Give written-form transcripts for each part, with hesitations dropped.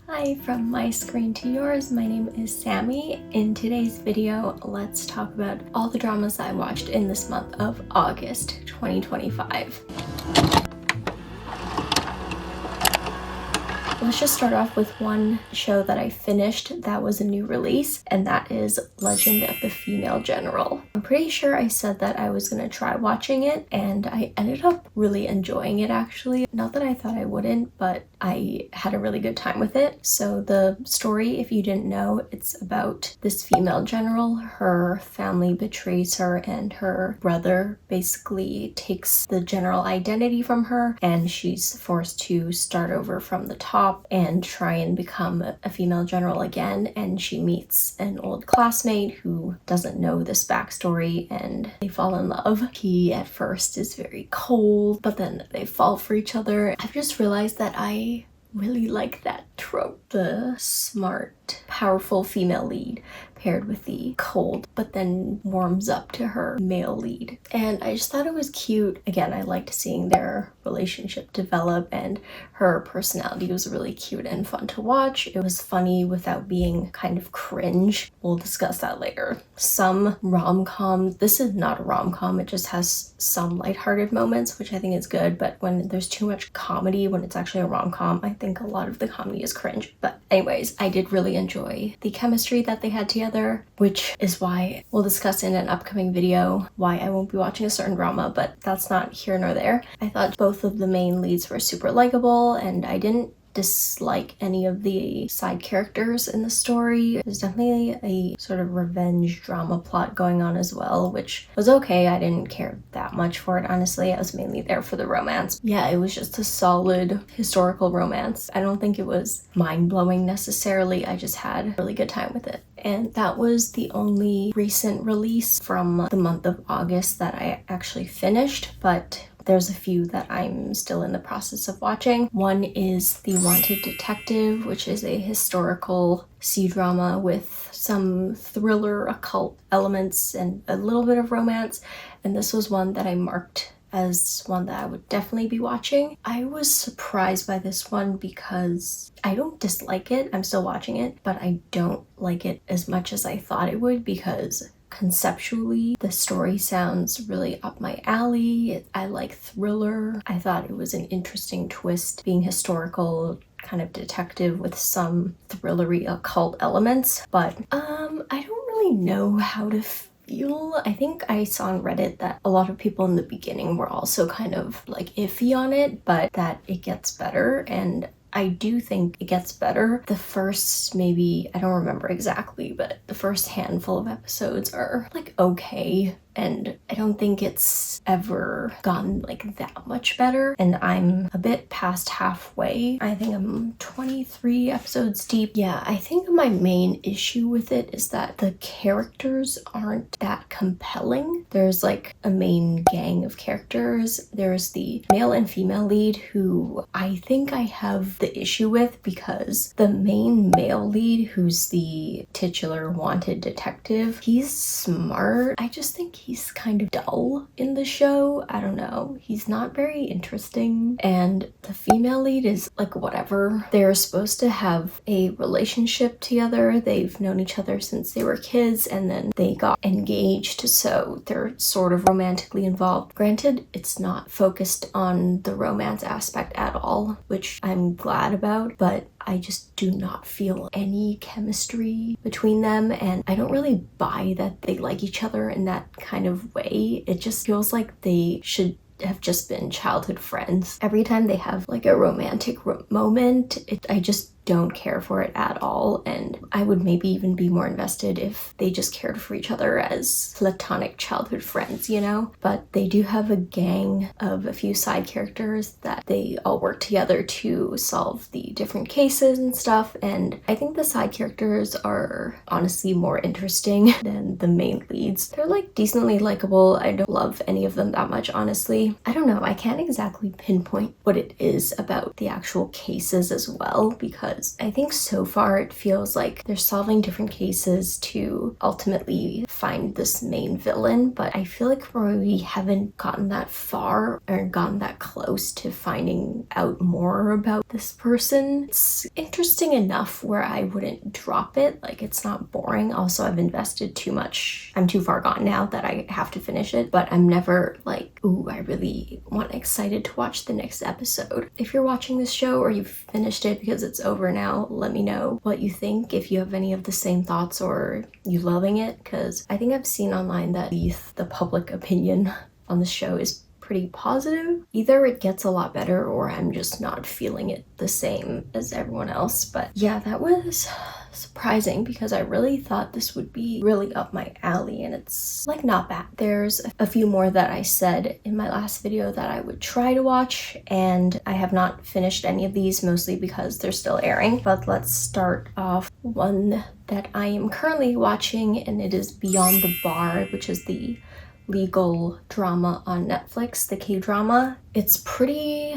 Hi, from my screen to yours, my name is Sammy. In today's video, let's talk about all the dramas I watched in this month of August 2025. Let's just start off with one show that I finished that was a new release, and that is Legend of the Female General. I'm pretty sure I said that I was gonna try watching it, and I ended up really enjoying it actually. Not that I thought I wouldn't, but I had a really good time with it. So the story, if you didn't know, it's about this female general. Her family betrays her, and her brother basically takes the general identity from her, and she's forced to start over from the top and try and become a female general again. And she meets an old classmate who doesn't know this backstory, and they fall in love. He at first is very cold, but then they fall for each other. I've just realized that I really like that trope. The smart, powerful female lead paired with the cold, but then warms up to her male lead. And I just thought it was cute. Again, I liked seeing their relationship develop, and her personality was really cute and fun to watch. It was funny without being kind of cringe. We'll discuss that later. Some rom-com, this is not a rom-com, it just has some lighthearted moments, which I think is good, but when there's too much comedy, when it's actually a rom-com, I think a lot of the comedy is cringe. But anyways, I did really enjoy the chemistry that they had together, which is why we'll discuss in an upcoming video why I won't be watching a certain drama, but that's not here nor there. I thought both of the main leads were super likable, and I didn't dislike any of the side characters in the story. There's definitely a sort of revenge drama plot going on as well, which was okay. I didn't care that much for it, honestly. I was mainly there for the romance. Yeah, it was just a solid historical romance. I don't think it was mind-blowing necessarily. I just had a really good time with it. And that was the only recent release from the month of August that I actually finished, but there's a few that I'm still in the process of watching. One is The Wanted Detective, which is a historical cdrama with some thriller, occult elements, and a little bit of romance. And this was one that I marked as one that I would definitely be watching. I was surprised by this one because I don't dislike it. I'm still watching it, but I don't like it as much as I thought it would, because conceptually the story sounds really up my alley. I like thriller. I thought it was an interesting twist, being historical, kind of detective with some thrillery occult elements, but I don't really know how to feel. I think I saw on Reddit that a lot of people in the beginning were also kind of like iffy on it, but that it gets better, and I do think it gets better. The first, maybe, I don't remember exactly, but the first handful of episodes are like okay, and I don't think it's ever gotten like that much better, and I'm a bit past halfway. I think I'm 23 episodes deep. Yeah, I think my main issue with it is that the characters aren't that compelling. There's like a main gang of characters. There's the male and female lead, who I think I have the issue with, because the main male lead, who's the titular wanted detective, he's smart. I just think he's kind of dull in the show. I don't know. He's not very interesting. And the female lead is like whatever. They're supposed to have a relationship together. They've known each other since they were kids, and then they got engaged, so they're sort of romantically involved. Granted, it's not focused on the romance aspect at all, which I'm glad about, but I just do not feel any chemistry between them, and I don't really buy that they like each other in that kind of way. It just feels like they should have just been childhood friends. Every time they have like a romantic moment, I just don't care for it at all, and I would maybe even be more invested if they just cared for each other as platonic childhood friends, you know? But they do have a gang of a few side characters that they all work together to solve the different cases and stuff, and I think the side characters are honestly more interesting than the main leads. They're like decently likable. I don't love any of them that much, honestly. I don't know, I can't exactly pinpoint what it is about the actual cases as well, because because I think so far it feels like they're solving different cases to ultimately find this main villain, but I feel like we haven't gotten that far or gotten that close to finding out more about this person. It's interesting enough where I wouldn't drop it, like it's not boring. Also, I've invested too much. I'm too far gone now that I have to finish it, but I'm never like, ooh, I really want excited to watch the next episode. If you're watching this show or you've finished it because it's over now, let me know what you think, if you have any of the same thoughts or you loving it, because I think I've seen online that the public opinion on the show is pretty positive. Either it gets a lot better or I'm just not feeling it the same as everyone else. But yeah, that was surprising because I really thought this would be really up my alley, and it's like not bad. There's a few more that I said in my last video that I would try to watch, and I have not finished any of these, mostly because they're still airing. But let's start off one that I am currently watching, and it is Beyond the Bar, which is the legal drama on Netflix, the kdrama. It's pretty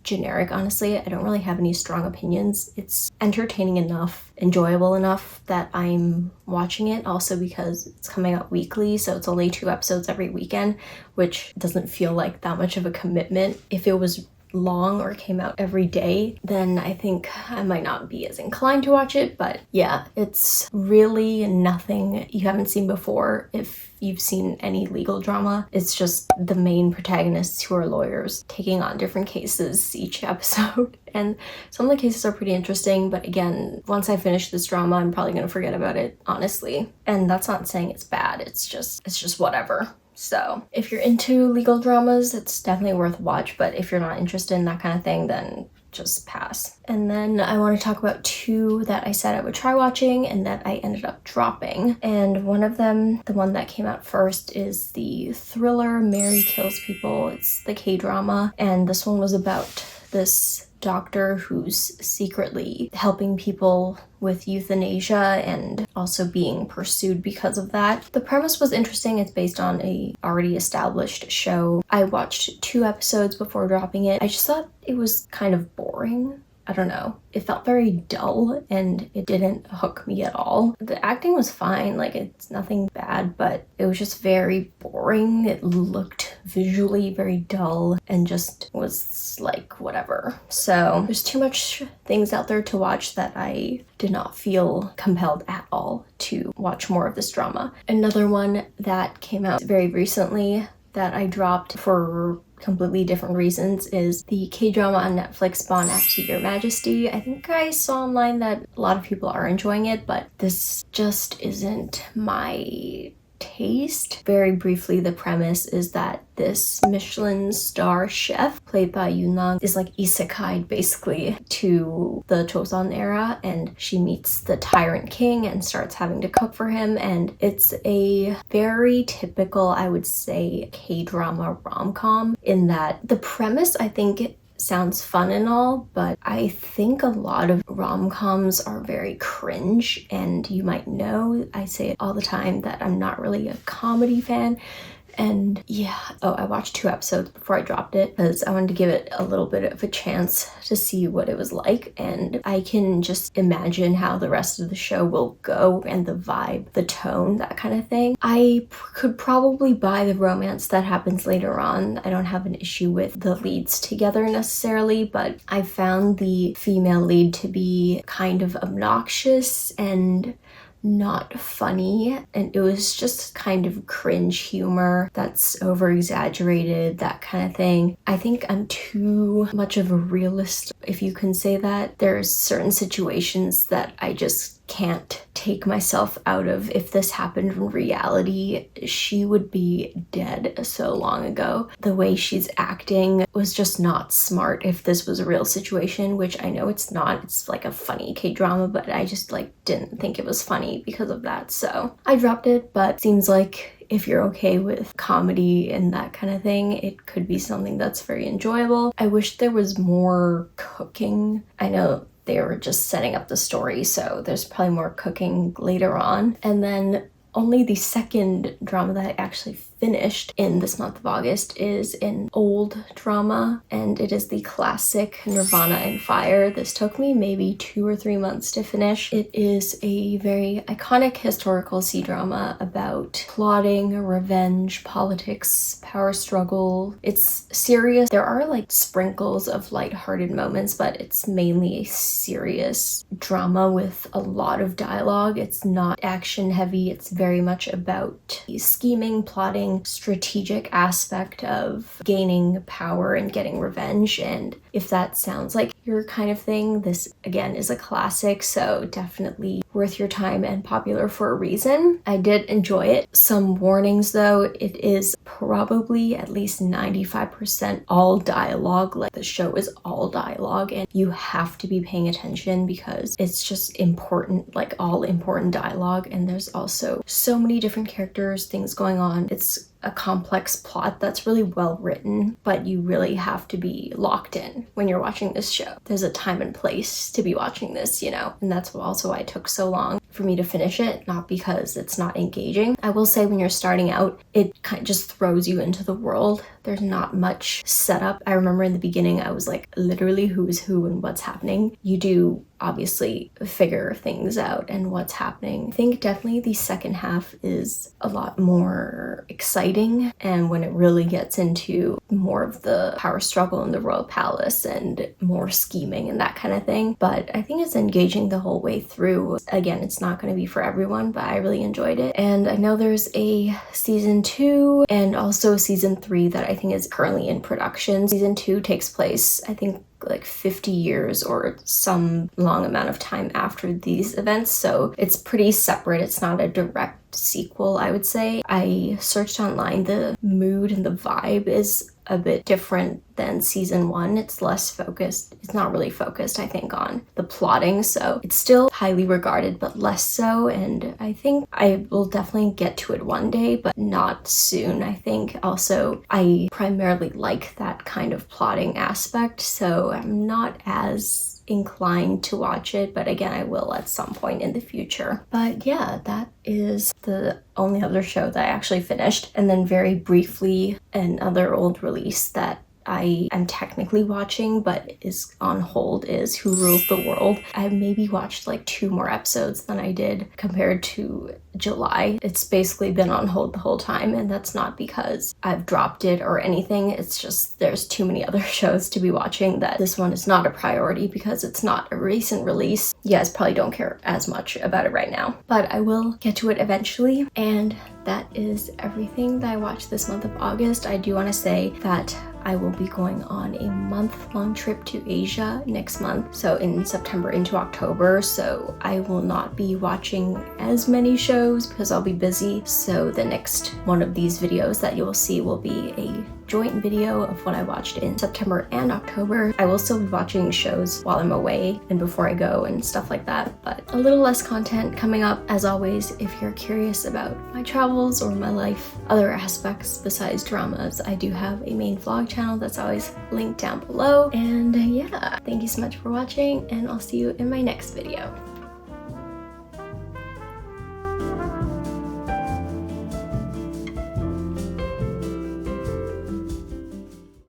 generic, honestly. I don't really have any strong opinions. It's entertaining enough, enjoyable enough that I'm watching it, also because it's coming out weekly, so it's only 2 episodes every weekend, which doesn't feel like that much of a commitment. If it was long or came out every day, then I think I might not be as inclined to watch it. But yeah, it's really nothing you haven't seen before if you've seen any legal drama. It's just the main protagonists who are lawyers taking on different cases each episode. And some of the cases are pretty interesting, but again, once I finish this drama, I'm probably gonna forget about it, honestly. And that's not saying it's bad, it's just whatever. So if you're into legal dramas, it's definitely worth a watch, but if you're not interested in that kind of thing, then just pass. And then I want to talk about 2 that I said I would try watching and that I ended up dropping. And one of them, the one that came out first, is the thriller Mary Kills People. It's the kdrama, and this one was about this doctor who's secretly helping people with euthanasia and also being pursued because of that. The premise was interesting. It's based on a already established show. I watched 2 episodes before dropping it. I just thought it was kind of boring. I don't know. It felt very dull and it didn't hook me at all. The acting was fine, like it's nothing bad, but it was just very boring. It looked visually very dull and just was like whatever. So there's too much things out there to watch that I did not feel compelled at all to watch more of this drama. Another one that came out very recently that I dropped for completely different reasons is the K-drama on Netflix, Bon Appetit Your Majesty. I think I saw online that a lot of people are enjoying it, but this just isn't my taste. Very briefly, the premise is that this Michelin star chef played by Yunang is like isekai basically to the Joseon era, and she meets the tyrant king and starts having to cook for him. And it's a very typical, I would say, K-drama rom-com in that the premise, I think, sounds fun and all, but I think a lot of rom-coms are very cringe, and you might know I say it all the time that I'm not really a comedy fan. And yeah, I watched 2 episodes before I dropped it because I wanted to give it a little bit of a chance to see what it was like, and I can just imagine how the rest of the show will go and the vibe, the tone, that kind of thing. I could probably buy the romance that happens later on. I don't have an issue with the leads together necessarily, but I found the female lead to be kind of obnoxious and not funny, and it was just kind of cringe humor that's over exaggerated, that kind of thing. I think I'm too much of a realist, if you can say that. There's certain situations that I just can't take myself out of. If this happened in reality, she would be dead so long ago. The way she's acting was just not smart if this was a real situation, which I know it's not. It's like a funny K-drama, but I just didn't think it was funny because of that. So I dropped it, but seems like if you're okay with comedy and that kind of thing, it could be something that's very enjoyable. I wish there was more cooking. I know they were just setting up the story, so there's probably more cooking later on. And then only the second drama that I actually finished in this month of August is an old drama, and it is the classic Nirvana and Fire. This took me maybe 2 or 3 months to finish. It is a very iconic historical C-drama about plotting, revenge, politics, power struggle. It's serious. There are like sprinkles of lighthearted moments, but it's mainly a serious drama with a lot of dialogue. It's not action heavy. It's very much about scheming, plotting, strategic aspect of gaining power and getting revenge. And if that sounds like your kind of thing, this again is a classic, so definitely worth your time and popular for a reason. I did enjoy it. Some warnings though, it is probably at least 95% all dialogue. Like the show is all dialogue and you have to be paying attention because it's just important, like all important dialogue. And there's also so many different characters, things going on. It's a complex plot that's really well written, but you really have to be locked in when you're watching this show. There's a time and place to be watching this, you know, and that's also why it took so long for me to finish it, not because it's not engaging. I will say when you're starting out, it kind of just throws you into the world. There's not much setup. I remember in the beginning, I was like, literally who's who and what's happening. You do obviously figure things out and what's happening. I think definitely the second half is a lot more exciting, and when it really gets into more of the power struggle in the royal palace and more scheming and that kind of thing. But I think it's engaging the whole way through. Again, it's not going to be for everyone, but I really enjoyed it. And I know there's a season 2 and also season 3 that I think is currently in production. Season 2 takes place, I think, like 50 years or some long amount of time after these events, so it's pretty separate. It's not a direct sequel, I would say. I searched online. The mood and the vibe is a bit different than season 1. It's less focused. It's not really focused, I think, on the plotting, so it's still highly regarded, but less so, and I think I will definitely get to it one day, but not soon. I think also I primarily like that kind of plotting aspect, so I'm not as inclined to watch it, but again, I will at some point in the future. But yeah, that is the only other show that I actually finished. And then very briefly, another old release that I am technically watching but is on hold is Who Rules the World. I maybe watched like 2 more episodes than I did compared to July. It's basically been on hold the whole time, and that's not because I've dropped it or anything. It's just there's too many other shows to be watching that this one is not a priority because it's not a recent release. You guys probably don't care as much about it right now, but I will get to it eventually. And that is everything that I watched this month of August. I do want to say that I will be going on a month-long trip to Asia next month, so in September into October, so I will not be watching as many shows because I'll be busy. So the next one of these videos that you will see will be a joint video of what I watched in September and October. I will still be watching shows while I'm away and before I go and stuff like that, but a little less content coming up. As always, if you're curious about my travels or my life, other aspects besides dramas, I do have a main vlog channel that's always linked down below. And yeah, thank you so much for watching, and I'll see you in my next video.